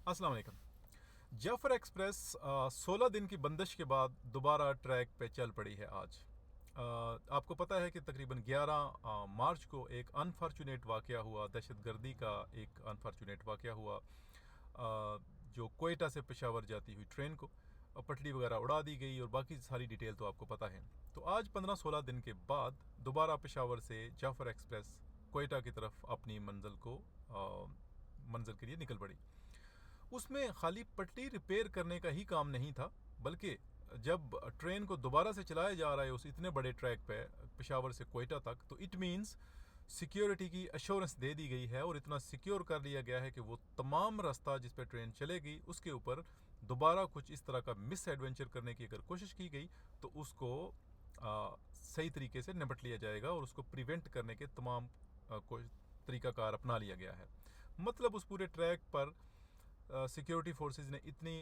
अस्सलाम वालेकुम। जाफ़र एक्सप्रेस 16 दिन की बंदिश के बाद दोबारा ट्रैक पे चल पड़ी है आज। आपको पता है कि तकरीबन 11 मार्च को एक अनफॉर्चुनेट वाक़या हुआ, दहशतगर्दी का एक अनफॉर्चुनेट वाक़या हुआ, जो कोयटा से पेशावर जाती हुई ट्रेन को पटरी वगैरह उड़ा दी गई और बाकी सारी डिटेल तो आपको पता है। तो आज 15-16 दिन के बाद दोबारा पेशावर से जाफ़र एक्सप्रेस कोयटा की तरफ अपनी मंजिल के लिए निकल पड़ी। उसमें खाली पटरी रिपेयर करने का ही काम नहीं था, बल्कि जब ट्रेन को दोबारा से चलाया जा रहा है उस इतने बड़े ट्रैक पे पेशावर से कोयटा तक, तो इट मीन्स सिक्योरिटी की अश्योरेंस दे दी गई है और इतना सिक्योर कर लिया गया है कि वो तमाम रास्ता जिस पे ट्रेन चलेगी उसके ऊपर दोबारा कुछ इस तरह का मिस एडवेंचर करने की अगर कोशिश की गई तो उसको सही तरीके से निपट लिया जाएगा और उसको प्रिवेंट करने के तमाम तरीकाकार अपना लिया गया है। मतलब उस पूरे ट्रैक पर सिक्योरिटी फोर्सेस ने इतनी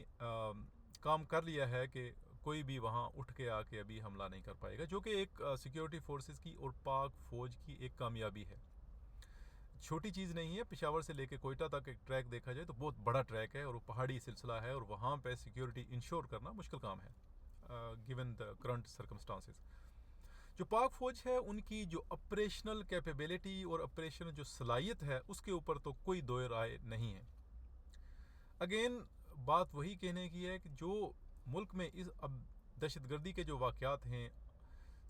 काम कर लिया है कि कोई भी वहाँ उठ के आके अभी हमला नहीं कर पाएगा, जो कि एक सिक्योरिटी फोर्सेस की और पाक फौज की एक कामयाबी है। छोटी चीज़ नहीं है। पेशावर से लेके कोयटा तक एक ट्रैक देखा जाए तो बहुत बड़ा ट्रैक है और वो पहाड़ी सिलसिला है और वहाँ पे सिक्योरिटी इंश्योर करना मुश्किल काम है गिवन द करंट सर्कमस्टांसेस। जो पाक फौज है उनकी जो ऑपरेशनल कैपेबिलिटी और ऑपरेशनल जो सलाहियत है उसके ऊपर तो कोई दो राय नहीं है। अगेन बात वही कहने की है कि जो मुल्क में इस अब दहशतगर्दी के जो वाक़यात हैं,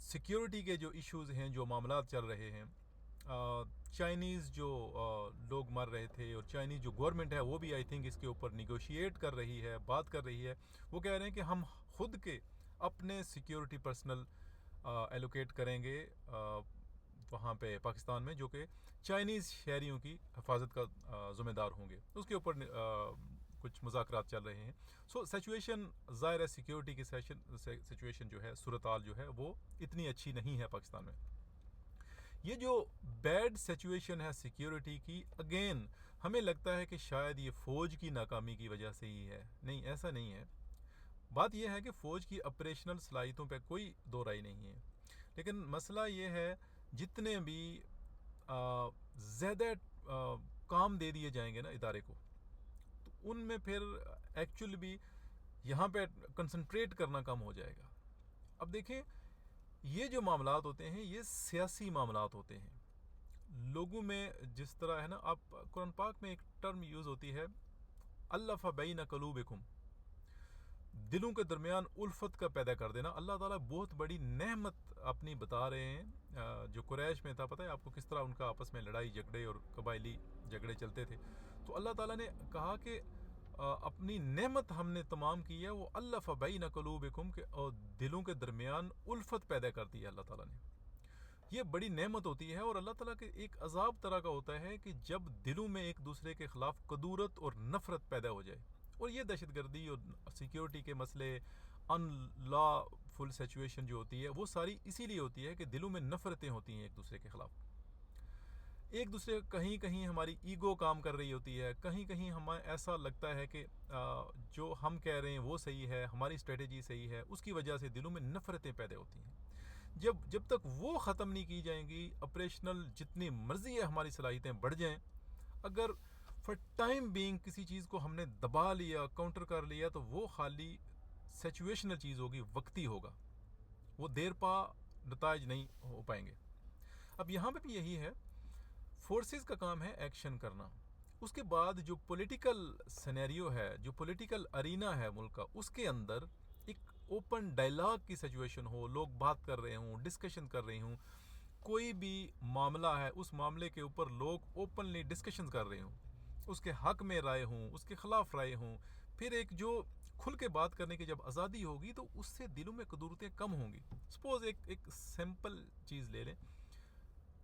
सिक्योरिटी के जो इश्यूज़ हैं, जो मामलात चल रहे हैं, चाइनीज़ जो लोग मर रहे थे और चाइनीज़ जो गवर्नमेंट है वो भी आई थिंक इसके ऊपर निगोशिएट कर रही है, बात कर रही है। वो कह रहे हैं कि हम खुद के अपने सिक्योरिटी पर्सनल एलोकेट करेंगे वहाँ पे पाकिस्तान में, जो कि चाइनीज़ शहरियों की हिफाजत का ज़िम्मेदार होंगे। उसके ऊपर कुछ मुज़ाकरात चल रहे हैं। सो सिचुएशन ज़ाहिर है, सिक्योरिटी की सिचुएशन जो है, सूरत हाल जो है वो इतनी अच्छी नहीं है पाकिस्तान में। ये जो बैड सिचुएशन है सिक्योरिटी की, अगेन हमें लगता है कि शायद ये फ़ौज की नाकामी की वजह से ही है। नहीं, ऐसा नहीं है। बात यह है कि फ़ौज की ऑपरेशनल सलाहियतों पे कोई दो राय नहीं है, लेकिन मसला ये है जितने भी ज़्यादा काम दे दिए जाएंगे ना इदारे को, तो उनमें फिर एक्चुअली भी यहाँ पे कंसंट्रेट करना कम हो जाएगा। अब देखें, ये जो मामलात होते हैं ये सियासी मामलात होते हैं। लोगों में जिस तरह है ना, आप कुरान पाक में एक टर्म यूज़ होती है, अल्लफ़ बैन क़ुलूबिकुम, दिलों के दरमियान उल्फत का पैदा कर देना। अल्लाह ताला बहुत बड़ी नेमत अपनी बता रहे हैं। जो कुरैश में था, पता है आपको किस तरह उनका आपस में लड़ाई झगड़े और कबायली झगड़े चलते थे। तो अल्लाह ताला ने कहा कि अपनी नेमत हमने तमाम की है, वो अल्लफ़ बैन क़ुलूबिकुम, के और दिलों के दरमियान उल्फत पैदा कर दी है अल्लाह ताला ने। ये बड़ी नेमत होती है और अल्लाह ताला के एक अजाब तरह का होता है कि जब दिलों में एक दूसरे के ख़िलाफ़ कदूरत और नफ़रत पैदा हो जाए। और ये दहशतगर्दी और सिक्योरिटी के मसले, अनलॉफुल सिचुएशन जो होती है, वो सारी इसीलिए होती है कि दिलों में नफ़रतें होती हैं एक दूसरे के ख़िलाफ़। एक दूसरे, कहीं कहीं हमारी ईगो काम कर रही होती है, कहीं कहीं हमें ऐसा लगता है कि जो हम कह रहे हैं वो सही है, हमारी स्ट्रेटजी सही है, उसकी वजह से दिलों में नफ़रतें पैदा होती हैं। जब तक वो ख़त्म नहीं की जाएंगी, ऑपरेशनल जितनी मर्जी है हमारी सलाहियतें बढ़ जाएं, अगर फॉर टाइम बीइंग किसी चीज़ को हमने दबा लिया, काउंटर कर लिया, तो वो खाली सिचुएशनल चीज़ होगी, वक्ती होगा, वो देर पा नताइज नहीं हो पाएंगे। अब यहाँ पे भी यही है, फोर्सेस का काम है एक्शन करना। उसके बाद जो पॉलिटिकल सिनेरियो है, जो पॉलिटिकल अरीना है मुल्क का, उसके अंदर एक ओपन डायलॉग की सिचुएशन हो, लोग बात कर रहे हों, डिस्कशन कर रहे हों, कोई भी मामला है उस मामले के ऊपर लोग ओपनली डिस्कशन कर रहे हों, उसके हक में राय हों, उसके ख़िलाफ़ राय हों, फिर एक जो खुल के बात करने की जब आज़ादी होगी तो उससे दिलों में कदूरतें कम होंगी। सपोज़ एक सिंपल चीज़ ले लें,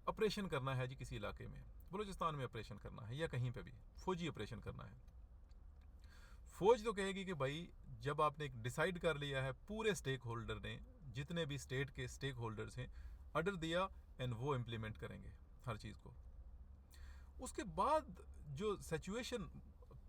ऑपरेशन करना है जी किसी इलाके में, बलूचिस्तान में ऑपरेशन करना है या कहीं पे भी फौजी ऑपरेशन करना है। फौज तो कहेगी कि भाई जब आपने एक डिसाइड कर लिया है, पूरे स्टेक होल्डर ने, जितने भी स्टेट के स्टेक होल्डर्स हैं, ऑर्डर दिया एंड वो इम्प्लीमेंट करेंगे हर चीज़ को। उसके बाद जो सिचुएशन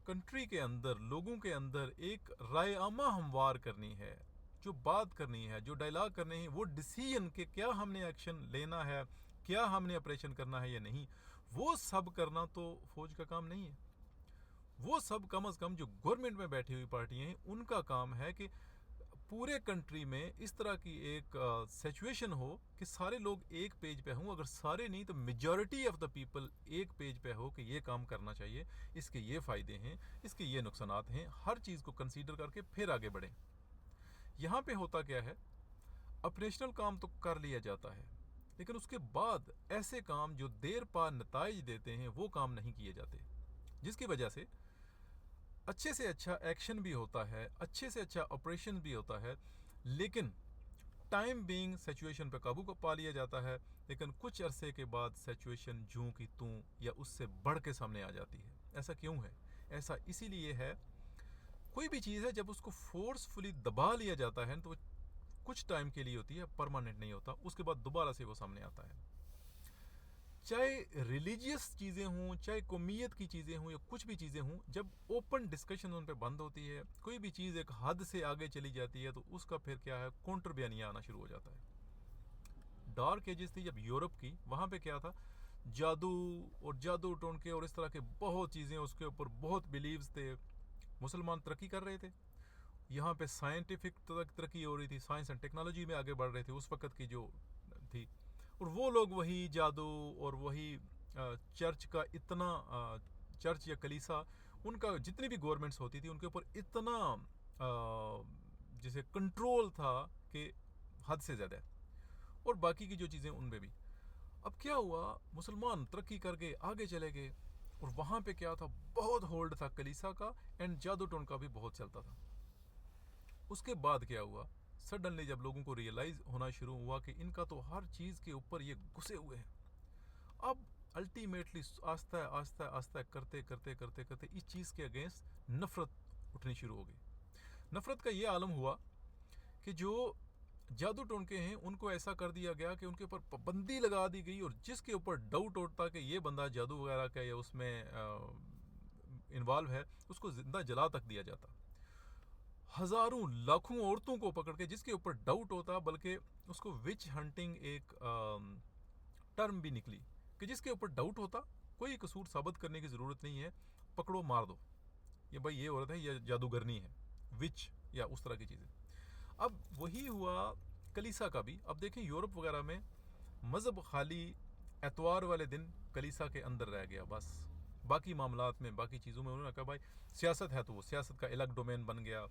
कंट्री के अंदर, लोगों के अंदर एक राय आमा हमवार करनी है, जो बात करनी है, जो डायलॉग करने हैं, वो डिसीजन कि क्या हमने एक्शन लेना है, क्या हमने ऑपरेशन करना है या नहीं, वो सब करना तो फौज का काम नहीं है। वो सब कम से कम जो गवर्नमेंट में बैठी हुई पार्टियां हैं उनका काम है कि पूरे कंट्री में इस तरह की एक सिचुएशन हो कि सारे लोग एक पेज पे हों, अगर सारे नहीं तो मेजॉरिटी ऑफ द पीपल एक पेज पे हो कि ये काम करना चाहिए, इसके ये फ़ायदे हैं, इसके ये नुकसानात हैं, हर चीज़ को कंसीडर करके फिर आगे बढ़ें। यहाँ पे होता क्या है, ऑपरेशनल काम तो कर लिया जाता है लेकिन उसके बाद ऐसे काम जो देर पा नताइज देते हैं वो काम नहीं किए जाते, जिसकी वजह से अच्छे से अच्छा एक्शन भी होता है, अच्छे से अच्छा ऑपरेशन भी होता है, लेकिन टाइम बीइंग सिचुएशन पे काबू को पा लिया जाता है, लेकिन कुछ अरसे के बाद सिचुएशन जूं की तूं या उससे बढ़ के सामने आ जाती है। ऐसा क्यों है? ऐसा इसीलिए है, कोई भी चीज़ है जब उसको फोर्सफुली दबा लिया जाता है तो वो कुछ टाइम के लिए होती है, परमानेंट नहीं होता, उसके बाद दोबारा से वो सामने आता है। चाहे रिलीजियस चीज़ें हों, चाहे कौमियत की चीज़ें हों या कुछ भी चीज़ें हों, जब ओपन डिस्कशन उन पर बंद होती है, कोई भी चीज़ एक हद से आगे चली जाती है तो उसका फिर क्या है, काउंटर बयानिया आना शुरू हो जाता है। डार्क एजेस थी जब यूरोप की, वहाँ पे क्या था, जादू और जादू टोनके और इस तरह के बहुत चीज़ें, उसके ऊपर बहुत बिलीव्स थे। मुसलमान तरक्की कर रहे थे, यहाँ पे साइंटिफिक तरक्की हो रही थी, साइंस एंड टेक्नोलॉजी में आगे बढ़ रहे थे उस वक्त की जो थी, और वो लोग वही जादू और वही चर्च का इतना चर्च या कलीसा, उनका जितनी भी गवर्नमेंट्स होती थी उनके ऊपर इतना जैसे कंट्रोल था कि हद से ज़्यादा, और बाकी की जो चीज़ें उनमें भी। अब क्या हुआ, मुसलमान तरक्की कर गए, आगे चले गए, और वहाँ पे क्या था, बहुत होल्ड था कलीसा का, एंड जादू टोन का भी बहुत चलता था। उसके बाद क्या हुआ, सडनली जब लोगों को रियलाइज़ होना शुरू हुआ कि इनका तो हर चीज़ के ऊपर ये घुसे हुए हैं, अब अल्टीमेटली आस्ता आस्ता आस्ता करते करते करते करते इस चीज़ के अगेंस्ट नफ़रत उठनी शुरू हो गई। नफ़रत का ये आलम हुआ कि जो जादू टोनके हैं उनको ऐसा कर दिया गया कि उनके ऊपर पाबंदी लगा दी गई, और जिसके ऊपर डाउट उठता कि ये बंदा जादू वगैरह का या उसमें इन्वॉल्व है, उसको ज़िंदा जला तक दिया जाता। हज़ारों लाखों औरतों को पकड़ के जिसके ऊपर डाउट होता, बल्कि उसको विच हंटिंग एक टर्म भी निकली कि जिसके ऊपर डाउट होता, कोई कसूर साबित करने की ज़रूरत नहीं है, पकड़ो मार दो, ये भाई ये औरत है, ये जादूगरनी है, विच या उस तरह की चीज़ें। अब वही हुआ कलीसा का भी। अब देखें यूरोप वगैरह में मज़हब खाली एतवार वाले दिन कलीसा के अंदर रह गया, बस बाकी मामलात में, बाकी चीज़ों में उन्होंने कहा भाई सियासत है तो वो सियासत का अलग डोमेन बन गया,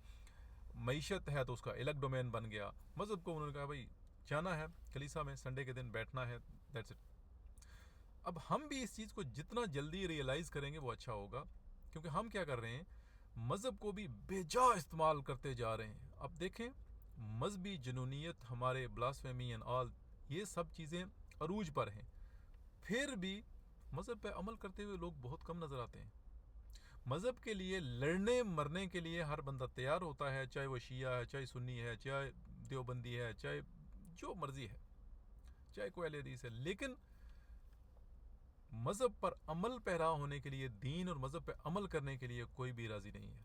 मईशत है तो उसका अलग डोमेन बन गया, मज़हब को उन्होंने कहा भाई जाना है कलीसा में, संडे के दिन बैठना है, दैट्स इट। अब हम भी इस चीज़ को जितना जल्दी रियलाइज़ करेंगे वो अच्छा होगा, क्योंकि हम क्या कर रहे हैं, मज़हब को भी बेजा इस्तेमाल करते जा रहे हैं। अब देखें, मजहबी जुनूनियत, हमारे ब्लास्फेमी एंड ऑल, ये सब चीज़ें अरूज पर हैं, फिर भी मज़हब पे अमल करते हुए लोग बहुत कम नज़र आते हैं। मज़हब के लिए लड़ने मरने के लिए हर बंदा तैयार होता है, चाहे वो शिया है, चाहे सुन्नी है, चाहे देवबंदी है, चाहे जो मर्ज़ी है, चाहे कोई अहले हदीस है, लेकिन मज़हब पर अमल पैरा होने के लिए, दीन और मज़हब पे अमल करने के लिए कोई भी राज़ी नहीं है।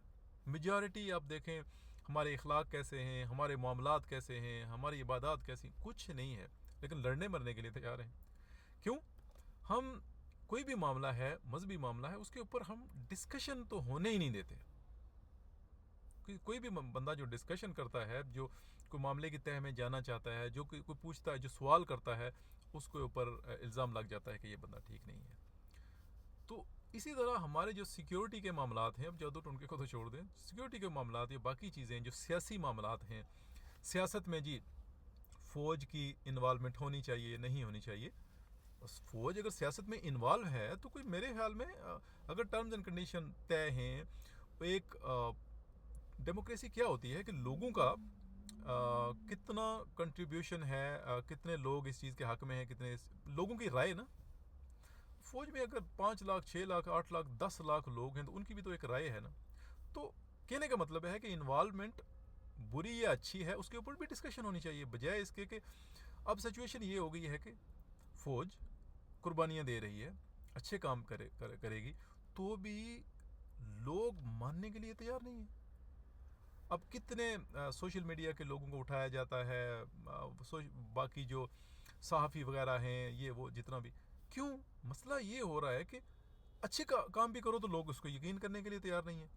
मेजॉरिटी आप देखें, हमारे इखलाक कैसे हैं, हमारे मामलात कैसे हैं, हमारी इबादत कैसी, कुछ नहीं है, लेकिन लड़ने मरने के लिए तैयार हैं। क्यों? हम कोई भी मामला है, मजहबी मामला है, उसके ऊपर हम डिस्कशन तो होने ही नहीं देते। कोई भी बंदा जो डिस्कशन करता है, जो कोई मामले की तह में जाना चाहता है, जो कोई पूछता है, जो सवाल करता है, उसके ऊपर इल्ज़ाम लग जाता है कि ये बंदा ठीक नहीं है। तो इसी तरह हमारे जो सिक्योरिटी के मामलात हैं, अब जादू टोनके को तो छोड़ दें, सिक्योरिटी के मामलात या बाकी चीज़ें जो सियासी मामलात हैं, सियासत में जी फ़ौज की इन्वॉल्वमेंट होनी चाहिए, नहीं होनी चाहिए। फ़ौज अगर सियासत में इन्वॉल्व है तो कोई, मेरे ख्याल में अगर टर्म्स एंड कंडीशन तय हैं, एक डेमोक्रेसी क्या होती है कि लोगों का कितना कंट्रीब्यूशन है, कितने लोग इस चीज़ के हक में हैं, कितने लोगों की राय ना। फौज में अगर 5 लाख, 6 लाख, 8 लाख, 10 लाख लोग हैं तो उनकी भी तो एक राय है ना। तो कहने का मतलब है कि इन्वॉल्वमेंट बुरी या अच्छी है, उसके ऊपर भी डिस्कशन होनी चाहिए, बजाय इसके कि अब सिचुएशन ये हो गई है कि फ़ौज कुर्बानियाँ दे रही है, अच्छे काम करेगी, तो भी लोग मानने के लिए तैयार नहीं है। अब कितने सोशल मीडिया के लोगों को उठाया जाता है, बाकी जो सहाफ़ी वगैरह हैं, ये वो जितना भी, क्यों? मसला ये हो रहा है कि अच्छे काम भी करो तो लोग उसको यकीन करने के लिए तैयार नहीं है।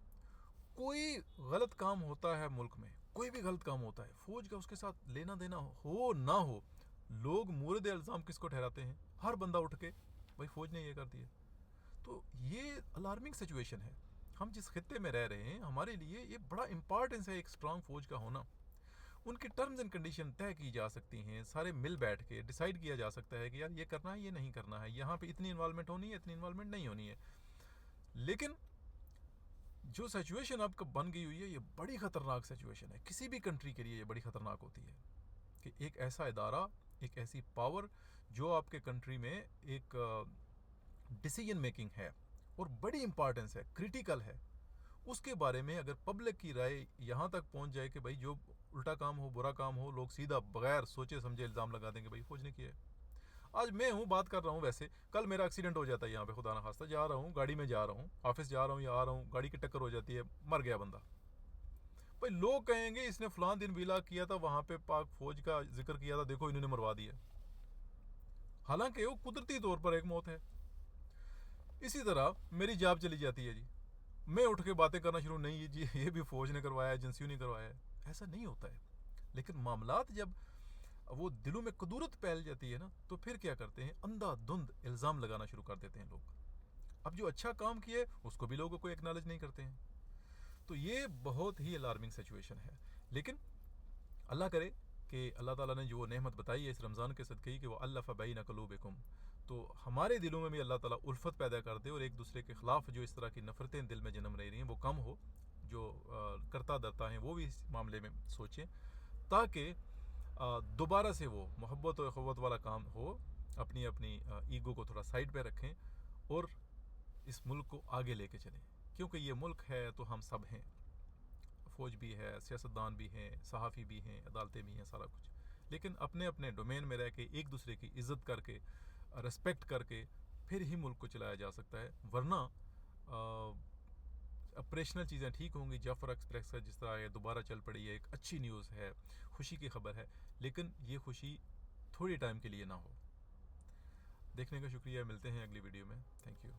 कोई गलत काम होता है मुल्क में, कोई भी गलत काम होता है, फौज का उसके साथ लेना देना हो ना हो, लोग मुर्द इल्ज़ाम किसको ठहराते हैं? हर बंदा उठ के भाई फौज ने ये कर दिया। तो ये अलार्मिंग सिचुएशन है। हम जिस खित्ते में रह रहे हैं, हमारे लिए ये बड़ा इंपॉर्टेंस है एक स्ट्रांग फौज का होना। उनकी टर्म्स एंड कंडीशन तय की जा सकती हैं, सारे मिल बैठ के डिसाइड किया जा सकता है कि यार ये करना है, ये नहीं करना है, यहाँ पे इतनी इन्वॉल्वमेंट होनी है, इतनी इन्वॉल्वमेंट नहीं होनी है। लेकिन जो सिचुएशन अब बन गई हुई है, ये बड़ी ख़तरनाक सिचुएशन है। किसी भी कंट्री के लिए ये बड़ी ख़तरनाक होती है कि एक ऐसा इदारा, एक ऐसी पावर जो आपके कंट्री में एक डिसीजन मेकिंग है और बड़ी इंपॉर्टेंस है, क्रिटिकल है, उसके बारे में अगर पब्लिक की राय यहाँ तक पहुँच जाए कि भाई जो उल्टा काम हो, बुरा काम हो, लोग सीधा बगैर सोचे समझे इल्ज़ाम लगा देंगे भाई फौज ने किया है। आज मैं हूँ, बात कर रहा हूँ, वैसे कल मेरा एक्सीडेंट हो जाता है यहाँ पे, खुदा ना खास्ता, जा रहा हूँ गाड़ी में, जा रहा हूँ ऑफिस, जा रहा हूँ या आ रहा हूँ, गाड़ी की टक्कर हो जाती है, मर गया बंदा। भाई लोग कहेंगे इसने फलां दिन विला किया था, वहाँ पे पाक फौज का जिक्र किया था, देखो इन्होंने मरवा दिया। हालांकि वो कुदरती तौर पर एक मौत है। इसी तरह मेरी जॉब चली जाती है जी, मैं उठ के बातें करना शुरू, नहीं जी ये भी फौज ने करवाया, एजेंसियों ने करवाया है। ऐसा नहीं होता है। लेकिन मामलात जब वो दिलों में कदूरत फैल जाती है ना, तो फिर क्या करते हैं, अंधाधुंध इल्ज़ाम लगाना शुरू कर देते हैं लोग। अब जो अच्छा काम किया है उसको भी लोगों को एक्नॉलेज नहीं करते हैं। तो ये बहुत ही अलार्मिंग सिचुएशन है। लेकिन अल्लाह करे कि अल्लाह ताला ने जो नेमत बताई है इस रमज़ान के सदक़े ही कि वो अल्लफ़ बैन क़ुलूबिकुम, तो हमारे दिलों में भी अल्लाह ताला उल्फत पैदा कर दे और एक दूसरे के ख़िलाफ़ जो इस तरह की नफ़रतें दिल में जन्म रही हैं वो कम हो। जो करता धरता हैं वो भी इस मामले में सोचें, ताकि दोबारा से वो मोहब्बत और ख़ुव्वत वाला काम हो। अपनी अपनी ईगो को थोड़ा साइड पे रखें और इस मुल्क को आगे लेके चलें, क्योंकि ये मुल्क है तो हम सब हैं। फ़ौज भी है, सियासतदान भी हैं, सहाफ़ी भी हैं, अदालतें भी हैं, सारा कुछ। लेकिन अपने अपने डोमेन में रह के एक दूसरे की इज़्ज़त करके, रिस्पेक्ट करके फिर ही मुल्क को चलाया जा सकता है। वरना ऑपरेशनल चीज़ें ठीक होंगी। जाफ़र एक्सप्रेस का जिस तरह है दोबारा चल पड़ी है, एक अच्छी न्यूज़ है, खुशी की खबर है, लेकिन ये खुशी थोड़ी टाइम के लिए ना हो। देखने का शुक्रिया, मिलते हैं अगली वीडियो में। Thank you.